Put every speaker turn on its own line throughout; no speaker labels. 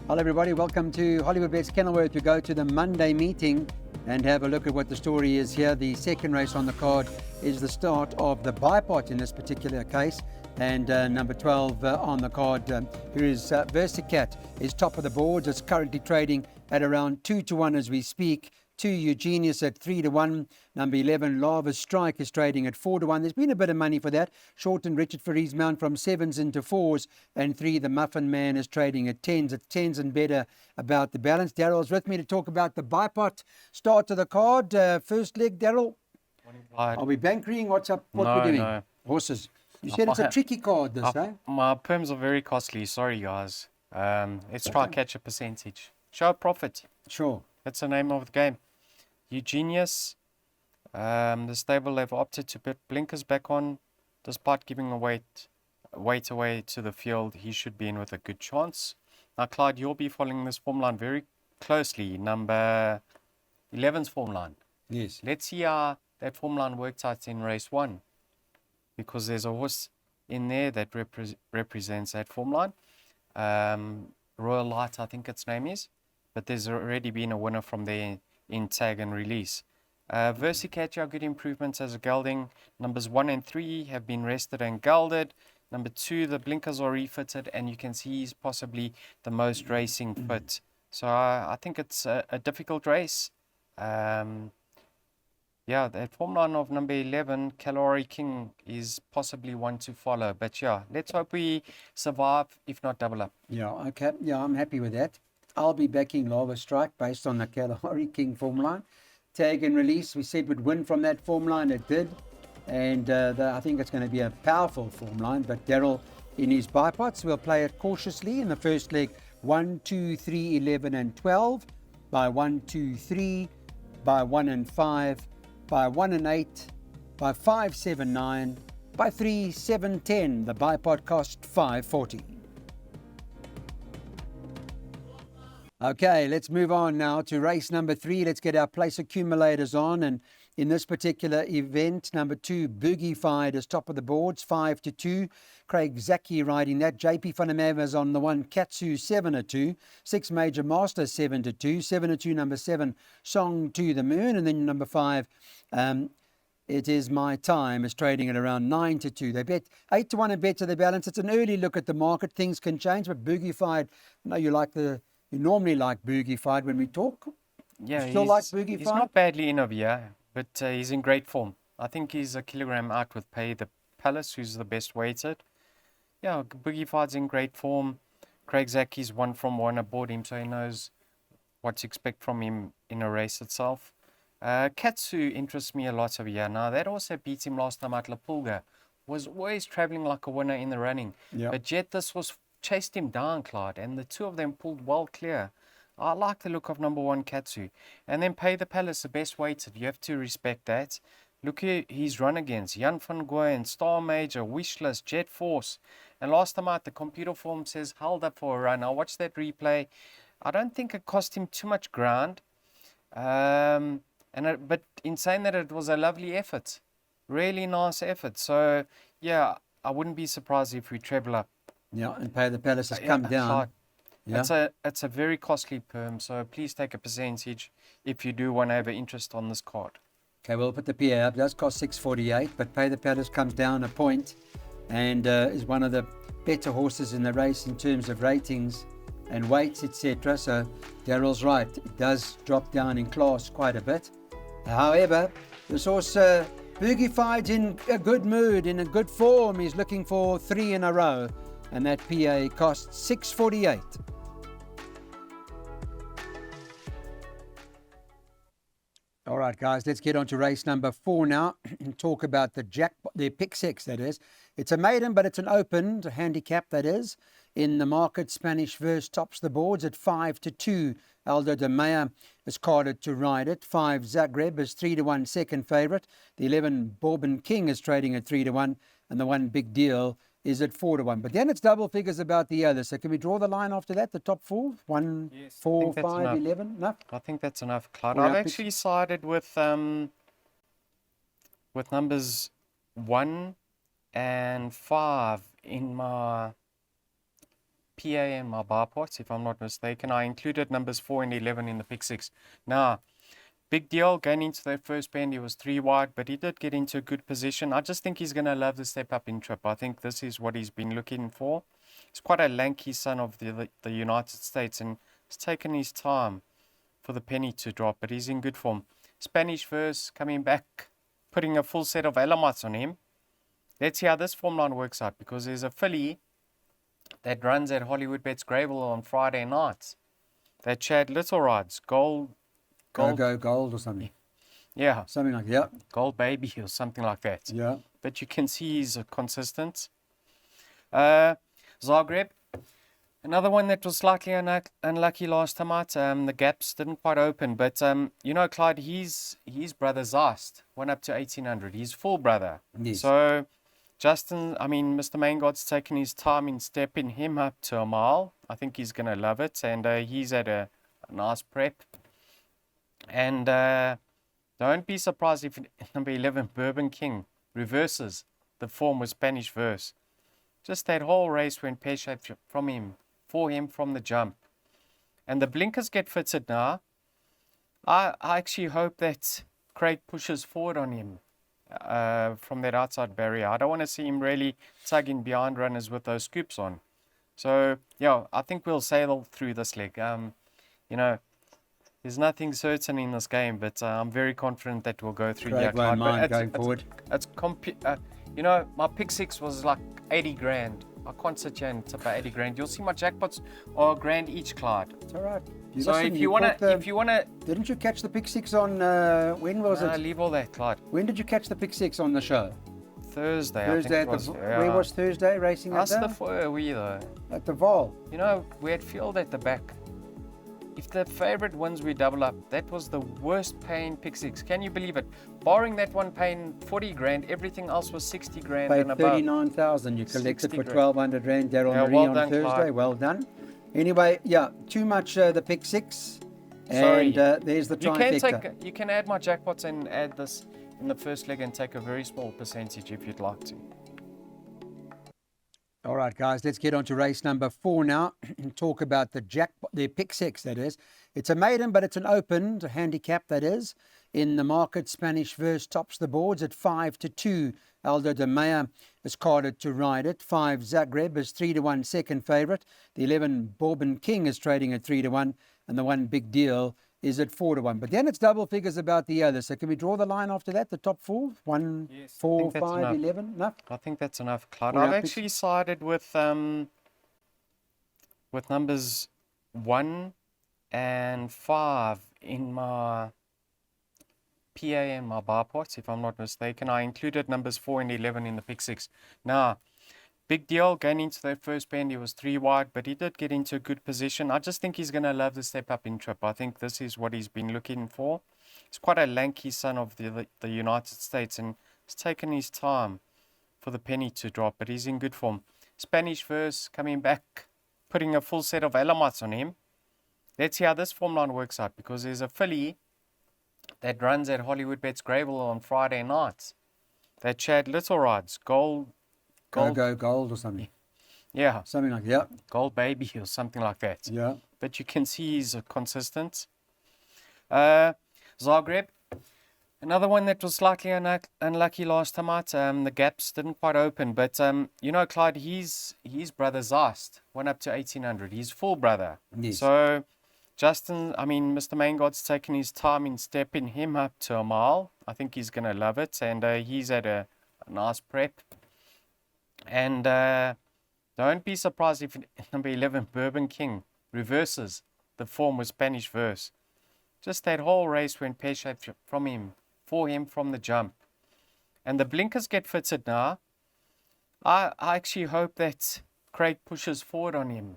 Hello everybody, welcome to Hollywood Bets Kenilworth. We go to the Monday meeting and have a look at what the story is here. The second race on the card is the start of the bipot in this particular case. And number 12 on the card, here is Versicat, is top of the boards. It's currently trading at around 2-1 as we speak. 2 Eugenius at 3-1. Number 11 Lava Strike is trading at 4-1. There's been a bit of money for that. Shorten Richard for his mount from 7s into 4s. And 3 the Muffin Man is trading at 10s. It's 10s and better about the balance. Daryl's with me to talk about the bipot start to the card. First leg, Daryl. Are we bankering? What's up? What we're doing?
No.
Horses. You said it's a tricky card, this, eh?
My perms are very costly. Sorry, guys. Let's try catch a percentage. Show profit.
Sure.
That's the name of the game. Eugenius, the stable have opted to put blinkers back on, despite giving a weight away to the field. He should be in with a good chance. Now, Clyde, you'll be following this form line very closely. Number 11's form line.
Yes.
Let's see how that form line worked out in race 1, because there's a horse in there that represents that form line. Royal Light, I think its name is, but there's already been a winner from there in tag and release. Versicat, good improvements as a gelding. Numbers 1 and 3 have been rested and gelded. Number 2, the blinkers are refitted, and you can see he's possibly the most racing fit. So I think it's a difficult race. Yeah, that form line of number 11, Kalori King, is possibly one to follow. But yeah, let's hope we survive, if not double up.
Yeah, okay. Yeah, I'm happy with that. I'll be backing Lava Strike based on the Kalahari King form line. Tag and release, we said would win from that form line. It did. And I think it's going to be a powerful form line. But Daryl, in his bipots, will play it cautiously in the first leg. 1, 2, 3, 11 and 12. By 1, 2, 3. By 1 and 5. By 1 and 8. By 5, 7, 9. By 3, 7, 10. The bipot cost 5.40. Okay, let's move on now to race number 3. Let's get our place accumulators on. And in this particular event, number 2, Boogified is top of the boards, 5-2. Craig Zaki riding that. JP Funameva is on the 1, Katsu 7-2. 6 Major Master 7-2. 7-2, number 7, Song to the Moon. And then number 5, It Is My Time is trading at around 9-2. They bet 8-1 and better the balance. It's an early look at the market. Things can change, but Boogified, I know you normally like Boogified when we talk.
Yeah,
you still like Boogified?
He's not badly in over here, but he's in great form. I think he's a kilogram out with Pay the Palace, who's the best weighted. Yeah, Boogified's in great form. Craig Zaki's 1-from-1 aboard him, so he knows what to expect from him in a race itself. Katsu interests me a lot over here. Now, that also beat him last time at La Pulga. Was always travelling like a winner in the running.
Yep.
But yet this was chased him down, Clyde, and the two of them pulled well clear. I like the look of number 1, Katsu. And then Pay the Palace, the best weighted. You have to respect that. Look here, he's run against Jan van Gooyen, Star Major, Wishless, Jet Force. And last time out, the computer form says held up for a run. I watched that replay. I don't think it cost him too much ground. But in saying that, it was a lovely effort. Really nice effort. So, yeah, I wouldn't be surprised if we treble up.
Yeah, and Pay the Palace has come down.
Yeah. It's a very costly perm, so please take a percentage if you do want to have an interest on this card.
Okay, we'll put the PA up. It does cost 6.48, but Pay the Palace comes down a point and is one of the better horses in the race in terms of ratings and weights, etc. So Daryl's right. It does drop down in class quite a bit. However, this horse, Boogified's in a good mood, in a good form. He's looking for 3 in a row. And that PA costs 6.48. All right, guys, let's get on to race number 4 now and talk about the pick 6, that is. It's a maiden, but it's an open handicap, that is. In the market, Spanish Verse tops the boards at 5-2. Aldo de Mea is carded to ride it. 5 Zagreb is 3-1 second favourite. The 11 Bourbon King is trading at 3-1. And the 1 Big Deal is at 4-1. But then it's double figures about the others. So can we draw the line after that, the top 4? 1,
Yes,
4, 5, 11? No?
I think that's enough, Clyde.
Or
I've
up
actually sided with numbers 1 and 5 in my PA and my bar pots, if I'm not mistaken. I included numbers 4 and 11 in the pick six. Now, big deal going into that first bend. He was 3 wide, but he did get into a good position. I just think he's going to love the step up in trip. I think this is what he's been looking for. He's quite a lanky son of the United States, and it's taken his time for the penny to drop, but he's in good form. Spanish verse coming back, putting a full set of Alamots on him. Let's see how this form line works out, because there's a filly that runs at Hollywood Bets Gravel on Friday nights that Chad Little rides. Gold,
Go gold or something.
yeah,
Something like that.
Gold Baby or something like that.
Yeah.
But you can see he's consistent. Zagreb, another one that was slightly unlucky last time out. The gaps didn't quite open, but you know, Clyde, his brother Zast went up to 1800. He's full brother.
Yes.
So Mr. Main God's taken his time in stepping him up to a mile. I think he's going to love it, and he's at a nice prep. And don't be surprised if number 11, Bourbon King, reverses the form with Spanish verse. Just that whole race went pear-shaped for him from the jump. And the blinkers get fitted now. I actually hope that Craig pushes forward on him from that outside barrier. I don't want to see him really tugging behind runners with those scoops on. So, yeah, I think we'll sail through this leg. You know, there's nothing certain in this game, but I'm very confident that we'll go through.
Craig won't mind going forward.
You know, my pick six was like 80 grand. I can't sit here and tip at 80 grand. You'll see my jackpots are a grand each, Clyde.
It's all right.
So if you wanna,
didn't you catch the pick six on when was it?
Leave all that, Clyde.
When did you catch the pick six on the show?
Thursday.
Thursday
I
at
think
the
yeah.
Where was Thursday racing at
How's the
there?
we though?
At the Vol.
You know, we had field at the back. If the favorite wins, we double up. That was the worst paying pick six. Can you believe it? Barring that one paying 40 grand, everything else was 60 grand
Paid
and above.
39,000. You collected for
60
1,200 rand there on
Yeah,
Marie
well
on
done,
Thursday.
Clyde.
Well done. Anyway, yeah, too much the pick six.
Sorry.
And there's the trifecta.
You can add my jackpots and add this in the first leg and take a very small percentage if you'd like to.
All right, guys, let's get on to race number 4 now and talk about the pick six, that is. It's a maiden, but it's an open handicap, that is. In the market, Spanish verse tops the boards at 5-2. Aldo de Mea is carded to ride it. 5 Zagreb is 3-1 second favourite. The 11 Bourbon King is trading at 3-1. And the 1 Big Deal is at 4-1. But then it's double figures about the others. So can we draw the line after that, the top 4? 1,
Yes,
4,
I think
5, 11? No?
I think that's enough, Clyde.
Well,
I've
I
actually sided with numbers 1 and 5 in my PA and my bar pots, if I'm not mistaken. I included numbers 4 and 11 in the pick six. Now, big deal going into that first bend. He was 3 wide, but he did get into a good position. I just think he's going to love the step up in trip. I think this is what he's been looking for. He's quite a lanky son of the United States, and it's taken his time for the penny to drop, but he's in good form. Spanish verse coming back, putting a full set of Alamots on him. Let's see how this form line works out, because there's a filly that runs at Hollywood Bets Gravel on Friday nights that Chad Little rides. Gold,
Go gold or something.
yeah,
Something like that.
Gold Baby or something like that.
Yeah.
But you can see he's consistent. Zagreb, another one that was slightly unlucky last time out. The gaps didn't quite open, but you know, Clyde, his brother Zast went up to 1800. He's full brother.
Yes.
So Mr. Main God's taken his time in stepping him up to a mile. I think he's going to love it, and he's at a nice prep. And don't be surprised if number 11, Bourbon King, reverses the form with Spanish verse. Just that whole race went pear-shaped for him from the jump. And the blinkers get fitted now. I actually hope that Craig pushes forward on him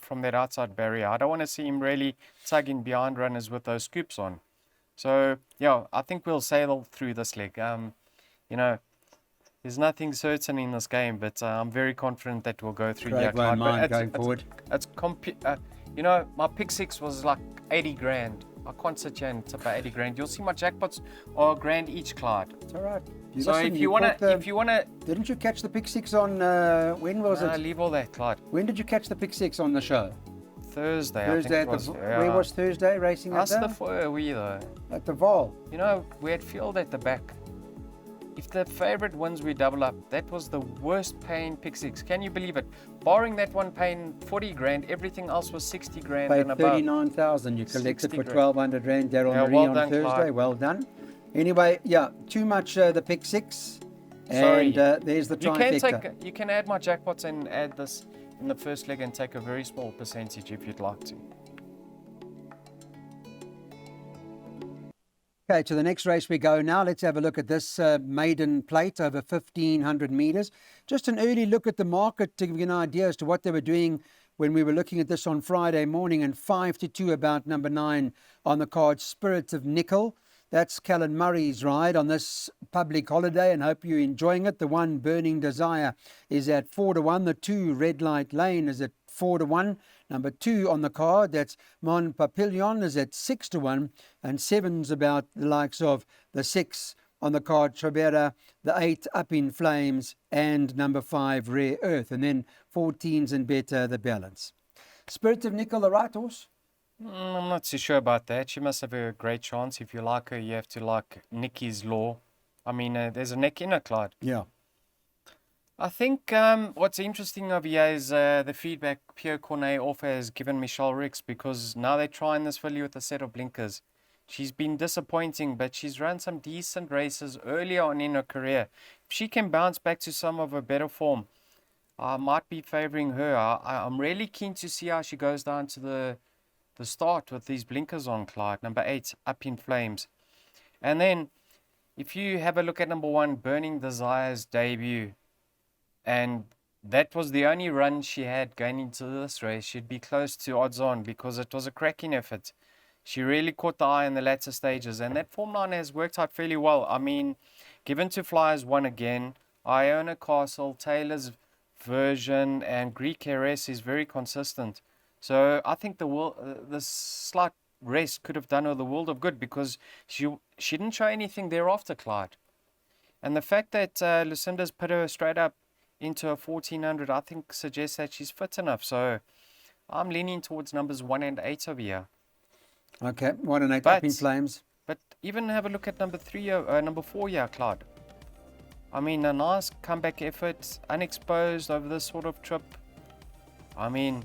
from that outside barrier. I don't want to see him really tugging behind runners with those scoops on. So, yeah, I think we'll sail through this leg. You know, there's nothing certain in this game, but I'm very confident that we'll go through.
Craig won't mind going forward.
You know, my pick six was like 80 grand. I can't sit here and tip at 80 grand. You'll see my jackpots are $1,000 each, Clyde.
It's all right.
So if you wanna,
didn't you catch the pick six on when was it?
leave all that, Clyde.
When did you catch the pick six on the show?
Thursday.
Thursday
I think it was.
where was Thursday racing at
Us the
there?
four we though.
At the Val.
You know, we had field at the back. If the favorite wins, we double up. That was the worst paying pick six. Can you believe it? Barring that one paying 40 grand, everything else was 60 grand
Paid
and above.
39,000. You collected
60
for
grand.
1,200 rand. Daryl
Yeah,
Marie
well
on
done,
Thursday.
Clyde.
Well done. Anyway, yeah, too much the pick six.
Sorry.
And there's the trifecta.
You can add my jackpots and add this in the first leg and take a very small percentage if you'd like to.
Okay, to the next race we go now. Let's have a look at this maiden plate over 1,500 metres. Just an early look at the market to give you an idea as to what they were doing when we were looking at this on Friday morning, and 5-2 about number 9 on the card, Spirit of Nickel. That's Callan Murray's ride on this public holiday, and hope you're enjoying it. The 1 Burning Desire is at 4-1. The 2 Red Light Lane is at 4-1. Number 2 on the card, that's Mon Papillon, is at 6-1. And 7's about the likes of the 6 on the card, Trabera, the 8 Up in Flames, and number 5 Rare Earth. And then 14's and better, the balance. Spirit of Nickel, the right horse?
I'm not too sure about that. She must have a great chance. If you like her, you have to like Nikki's Law. I mean, there's a neck in her, Clyde.
Yeah.
I think what's interesting over here is the feedback Pierre Cornet offer has given Michelle Ricks, because now they're trying this filly with a set of blinkers. She's been disappointing, but she's run some decent races earlier on in her career. If she can bounce back to some of her better form, I might be favouring her. I'm really keen to see how she goes down to the start with these blinkers on, Clyde. Number 8, Up in Flames. And then, if you have a look at number 1, Burning Desire's debut, and that was the only run she had going into this race, she'd be close to odds on because it was a cracking effort. She really caught the eye in the latter stages, and that form line has worked out fairly well. I mean, Given to Flyers won again. Iona Castle, Taylor's version, and Greek Heiress is very consistent. So I think the slight rest could have done her the world of good, because she didn't show anything thereafter, Clyde. And the fact that Lucinda's put her straight up into a 1400, I think suggests that she's fit enough. So I'm leaning towards numbers 1 and 8 over here.
Okay, 1 and 8 Up in Flames.
But even have a look at number 4 here, Clyde. I mean, a nice comeback effort, unexposed over this sort of trip. I mean,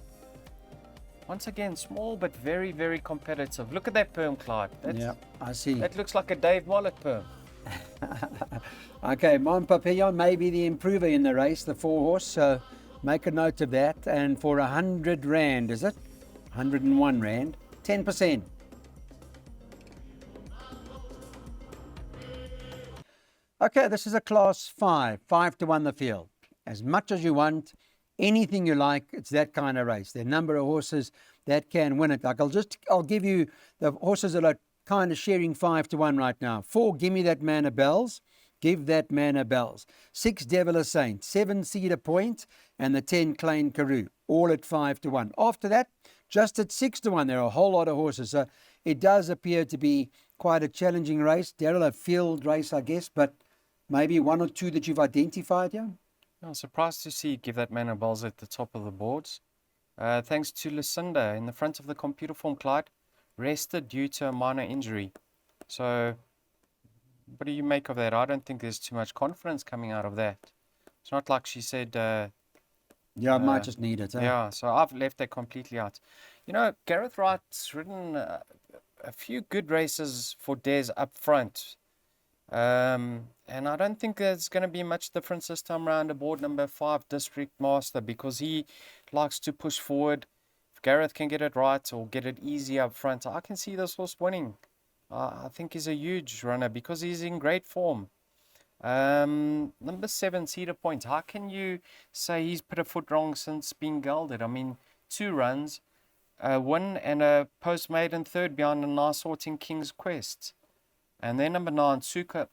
once again, small but very, very competitive. Look at that perm, Clyde.
Yeah, I see.
That looks like a Dave Mollett perm.
Okay, Mon Papillon may be the improver in the race, the 4-horse, so make a note of that. And for 100 Rand, is it? 101 Rand, 10%. Okay, this is a class 5, 5 to 1 the field. As much as you want, anything you like, it's that kind of race. There are a number of horses that can win it. Like I'll give you the horses that are kind of sharing 5 to 1 right now. 4, Give Me That Man a Bells. Give That Man a Bells. 6, Devil a Saint. 7, Cedar Point. And the 10, Klein Karoo. All at 5 to 1. After that, just at 6 to 1, there are a whole lot of horses. So it does appear to be quite a challenging race. Daryl, a field race, I guess, but maybe 1 or 2 that you've identified, yeah?
I'm surprised to see Give That Man a Bells at the top of the boards. Thanks to Lucinda in the front of the computer form, Clyde. Rested due to a minor injury. So, what do you make of that? I don't think there's too much confidence coming out of that. It's not like she said...
I might just need it.
Yeah, so I've left that completely out. You know, Gareth Wright's ridden a few good races for Des up front. And I don't think there's going to be much difference this time around aboard number 5, District Master, because he likes to push forward. If Gareth can get it right or get it easy up front, I can see this horse winning. I think he's a huge runner because he's in great form. Number 7, Cedar Point. How can you say he's put a foot wrong since being gelded? I mean, 2 runs, a win and a post-maiden third behind a nice sorting King's Quest. And then number 9, Super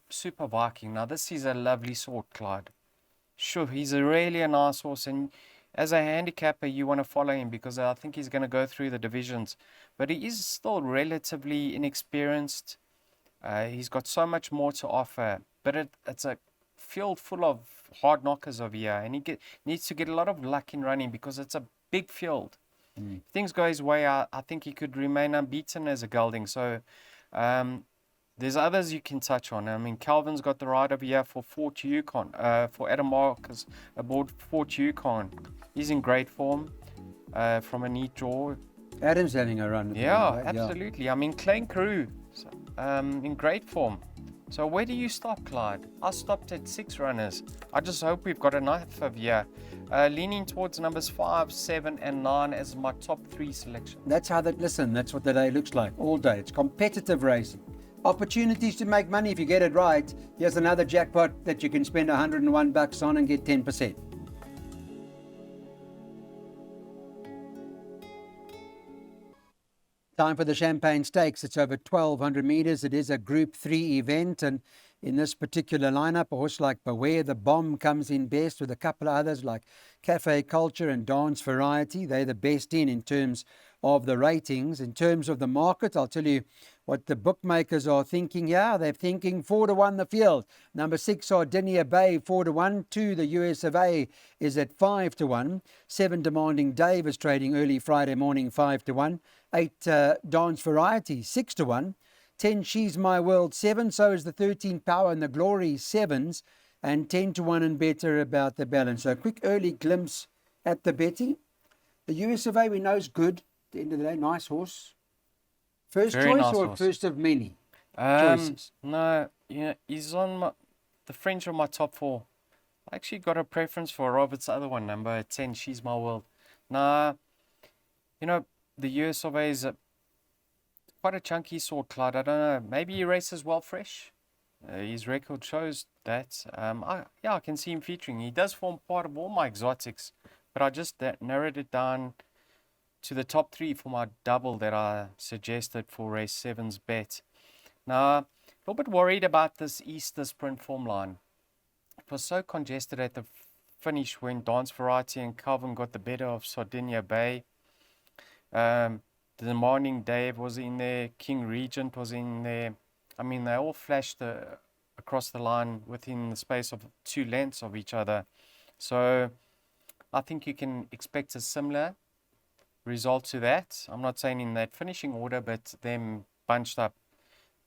Viking. Now, this is a lovely sort, Clyde. Sure, he's really a nice horse. And as a handicapper, you want to follow him because I think he's going to go through the divisions. But he is still relatively inexperienced. He's got so much more to offer. But it's a field full of hard knockers over here. And needs to get a lot of luck in running because it's a big field. If things go his way, I think he could remain unbeaten as a gelding. So there's others you can touch on. I mean, Calvin's got the ride over here for Fort Yukon, for Adam Marcus aboard Fort Yukon. He's in great form from a neat draw.
Adam's having a run.
Yeah, absolutely. I mean, Klein Crew in great form. So where do you stop, Clyde? I stopped at 6 runners. I just hope we've got enough of here. Leaning towards numbers 5, 7, and 9 as my top 3 selection.
That's how that's what the day looks like all day. It's competitive racing. Opportunities to make money if you get it right. Here's another jackpot that you can spend $101 on and get 10%. Time for the Champagne Stakes. It's over 1,200 meters. It is a Group 3 event, and in this particular lineup, a horse like Beware the Bomb comes in best, with a couple of others like Cafe Culture and Dance Variety. They're the best in terms of the ratings. In terms of the market, I'll tell you what the bookmakers are thinking here. They're thinking 4-1 the field. Number 6, Sardinia Bay, 4-1. 2, the US of A, is at 5-1. 7, Demanding Dave is trading early Friday morning, 5-1. 8, Dance Variety, 6-1. 10, She's My World, 7. So is the 13, Power and the Glory, 7s. And 10-1 and better about the balance. So a quick early glimpse at the betting. The US of A we know is good. At the end of the day, nice horse. First
Very
choice
nice
or
horse.
First of many choices?
No, he's on the fringe of my top 4. I actually got a preference for Robert's other one, number 10, She's My World. Nah, the US of A is quite a chunky sort, Clyde. I don't know. Maybe he races well fresh. His record shows that. I can see him featuring. He does form part of all my exotics, but I just narrowed it down to the top 3 for my double that I suggested for race 7's bet. Now, a little bit worried about this Easter sprint form line. It was so congested at the finish when Dance Variety and Calvin got the better of Sardinia Bay. The Demanding Dave was in there. King Regent was in there. I mean, they all flashed across the line within the space of 2 lengths of each other. So I think you can expect a similar result to that. I'm not saying in that finishing order, but them bunched up.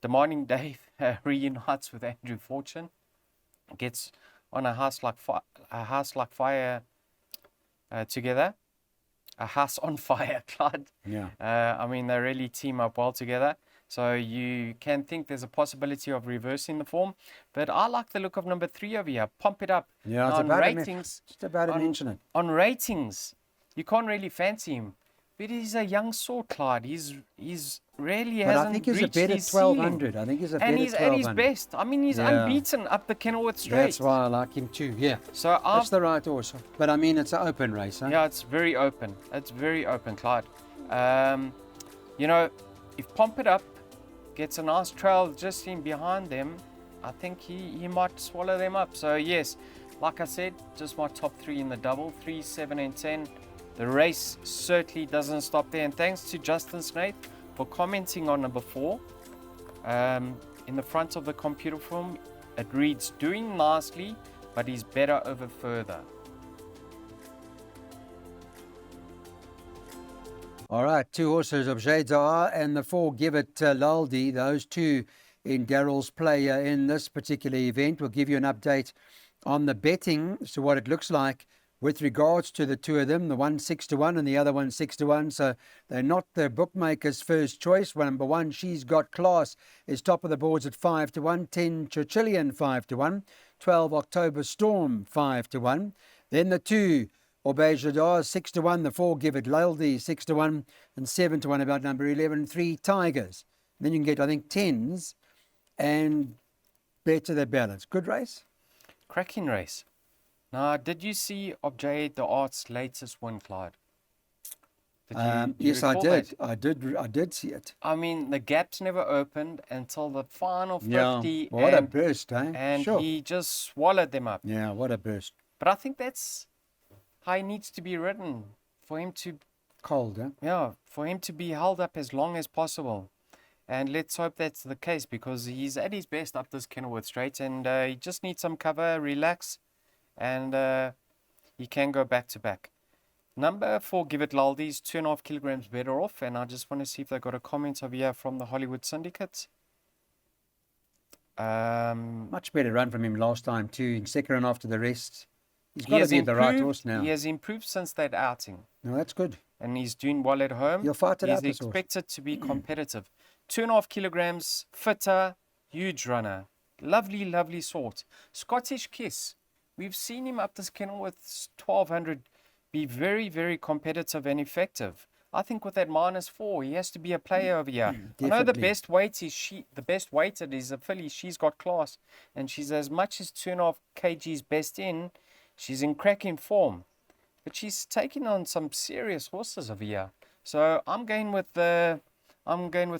Demanding Dave reunites with Andrew Fortune, gets on a house like fire together. A house on fire, Clyde.
Yeah.
I mean, they really team up well together. So you can think there's a possibility of reversing the form. But I like the look of number 3 over here. Pump it up.
Yeah, it's
on
about
ratings.
Just about to mention it.
On ratings, you can't really fancy him. But he's a young sort, Clyde. He's really
But
hasn't
I think he's a
reached
better
his ceiling.
1,200. I think he's a better
And
1,200.
at his best. I mean, he's
Yeah.
unbeaten up the Kenilworth Straight.
That's why I like him too. Yeah.
So
That's the right horse. But I mean, it's an open race. Huh?
yeah, it's very open. It's very open, Clyde. If Pump It Up gets a nice trail just in behind them, I think he might swallow them up. So yes, like I said, just my top 3 in the double, 3, 7, and 10. The race certainly doesn't stop there. And thanks to Justin Snaith for commenting on number 4. In the front of the computer form, it reads, doing nicely, but he's better over further.
All right, 2 horses of Jadar and the 4 Give It Laldi. Those 2 in Daryl's play in this particular event. We'll give you an update on the betting as to what it looks like with regards to the 2 of them. The one 6-1 and the other one 6-1. So they're not the bookmaker's first choice. Number 1, She's Got Class, is top of the boards at 5-1. 10, Churchillian, 5-1. 12, October Storm, 5-1. Then the 2, Obey Jadar, 6-1. The 4, Give It Laldi, 6-1. And 7-1 about number 11, 3 Tigers. And then you can get, I think, 10s and better the balance. Good race?
Cracking race. Now, did you see Obey the Arts' latest win, Clyde? Do you
Yes, I
recall
did.
that?
I did see it.
I mean, the gaps never opened until the final 50.
Yeah, what a burst, eh?
And
Sure.
he just swallowed them up.
Yeah, what a burst.
But I think that's how he needs to be ridden for him to,
Cold, huh?
yeah, for him to be held up as long as possible. And let's hope that's the case, because he's at his best up this Kenilworth Straight, and he just needs some cover, relax, and he can go back to back. Number 4, Give It Laldi's 2.5 kilograms better off, and I just want to see if they got a comment over here from the Hollywood Syndicate.
Much better run from him last time too, in second run after the rest. He's got to be the right horse now.
He has improved since that outing,
No, that's good.
and he's doing well at home.
He'll fight it out,
He's
this horse.
expected to be competitive. 2.5 kilograms, fitter, huge runner. Lovely, lovely sort. Scottish Kiss. We've seen him up this Kenilworth 1200 be very, very competitive and effective. I think with that -4, he has to be a player over here. I know the
Definitely.
best weight is the best weighted is a filly. She's got class, and she's as much as 2.5 kgs best in. She's in cracking form, but she's taking on some serious horses over here. So I'm going with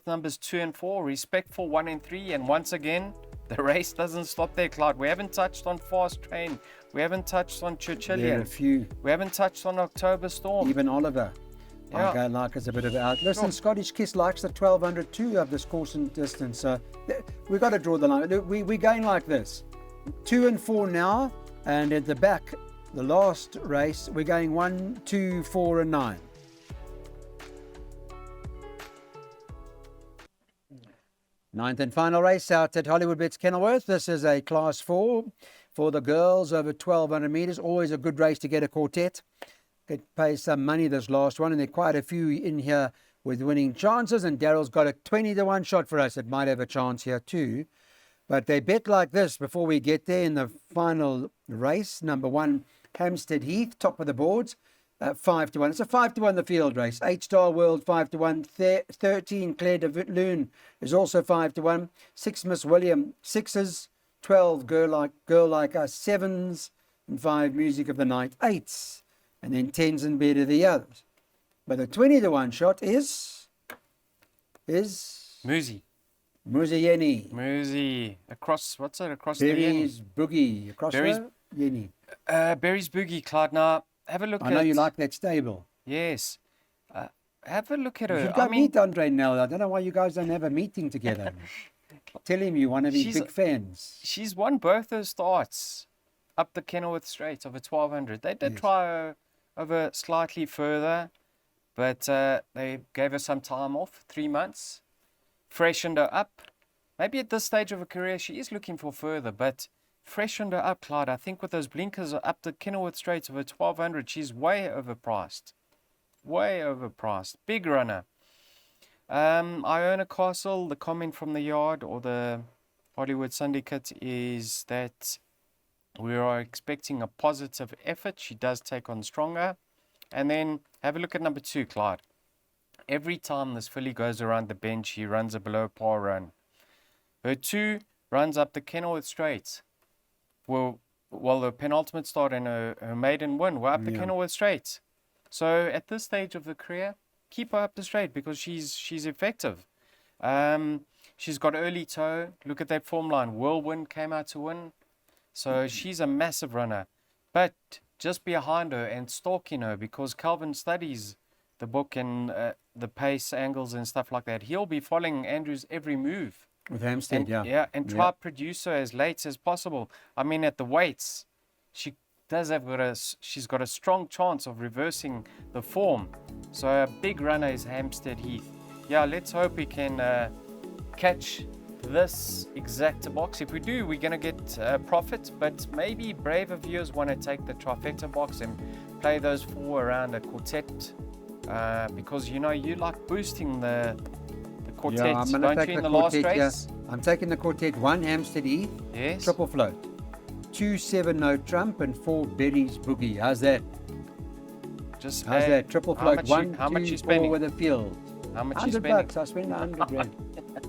numbers 2 and 4, Respectful 1 and 3, and once again, the race doesn't stop there, Clyde. We haven't touched on Fast Train. We haven't touched on
There are a
Churchillian.
few.
We haven't touched on October Storm.
Even Oliver.
Yeah.
I go like as a bit of out. Listen,
Sure.
Scottish Kiss likes the 1200 too of this course and distance. So we've got to draw the line. We're going like this. 2 and 4 now, and at the back, the last race, we're going 1, 2, 4, and 9. Ninth and final race out at Hollywood Bets Kenilworth. This is a Class 4 for the girls over 1,200 metres. Always a good race to get a quartet. It pays some money, this last one, and there are quite a few in here with winning chances, and Daryl's got a 20-1 shot for us. It might have a chance here too. But they bet like this before we get there in the final race. Number 1, Hampstead Heath, top of the boards, 5-1. It's a 5-1 the field race. 8-Star World, 5-1. 13, Claire de Loon is also 5-1. 6, Miss William, 6s. 12, Girl Like Us, 7s. And 5, Music of the Night, 8s. And then 10s and better the others. But the 20-1 shot is
Muzi.
Muzayeni.
Muzi. Across, what's it? Across the
Berry's Boogie. Across
Berry's-
the Yeni.
Berry's Boogie, Clyde. Now, have a look
I
at
know you like that stable.
Yes. Have a look at
You
her.
should go
I mean,
meet Andre now. I don't know why you guys don't have a meeting together. Tell him you want to be
She's-
big fans.
she's won both her starts up the Kenilworth Straight over 1,200. They did
Yes.
try her over slightly further, but they gave her some time off, 3 months, freshened her up. Maybe at this stage of her career, she is looking for further, but freshened her up, Clyde. I think with those blinkers up the Kenilworth Straight over 1,200, she's way overpriced. Way overpriced. Big runner. Iona Castle, the comment from the yard or the Hollywood Syndicate is that we are expecting a positive effort. She does take on stronger. And then have a look at number 2, Clyde. Every time this filly goes around the bend, she runs a below par run. Her 2 runs up the Kenilworth Straight. Well, the penultimate start and her maiden win were up the
Yeah.
Kenilworth Straight. So at this stage of the career, keep her up the straight because she's effective. She's got early toe. Look at that form line. Whirlwind came out to win. So she's a massive runner. But just behind her and stalking her, because Calvin studies the book and the pace angles and stuff like that, he'll be following Andrew's every move.
With Hampstead,
And, and try to produce her as late as possible. I mean, at the weights, she does have she's got a strong chance of reversing the form. So a big runner is Hampstead Heath. Yeah, let's hope we can catch this exacta box. If we do, we're going to get profit, but maybe braver viewers want to take the trifecta box and play those 4 around a quartet because you know you like boosting the quartet,
Yeah, I'm going
don't
to
you,
take
in
the
the last
quartet here.
race?
I'm taking the quartet. 1, Hampstead Heath,
Yes.
triple float. 2, 7, No Trump, and 4, Berry's Boogie. How's that?
Just
How's that? Triple
how
float.
much
1,
how
2,
much you
4
spending?
with a field.
How much you
100
spending?
bucks. I spend 100 grand.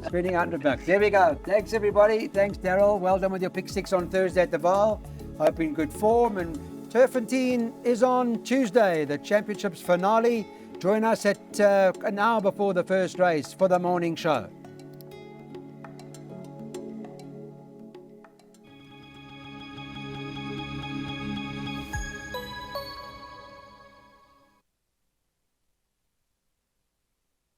Spending 100 bucks. There we go. Thanks, everybody. Thanks, Daryl. Well done with your pick 6 on Thursday at the Val. Hope in good form. And Turfentine is on Tuesday, the championships finale. Join us at an hour before the first race for the morning show.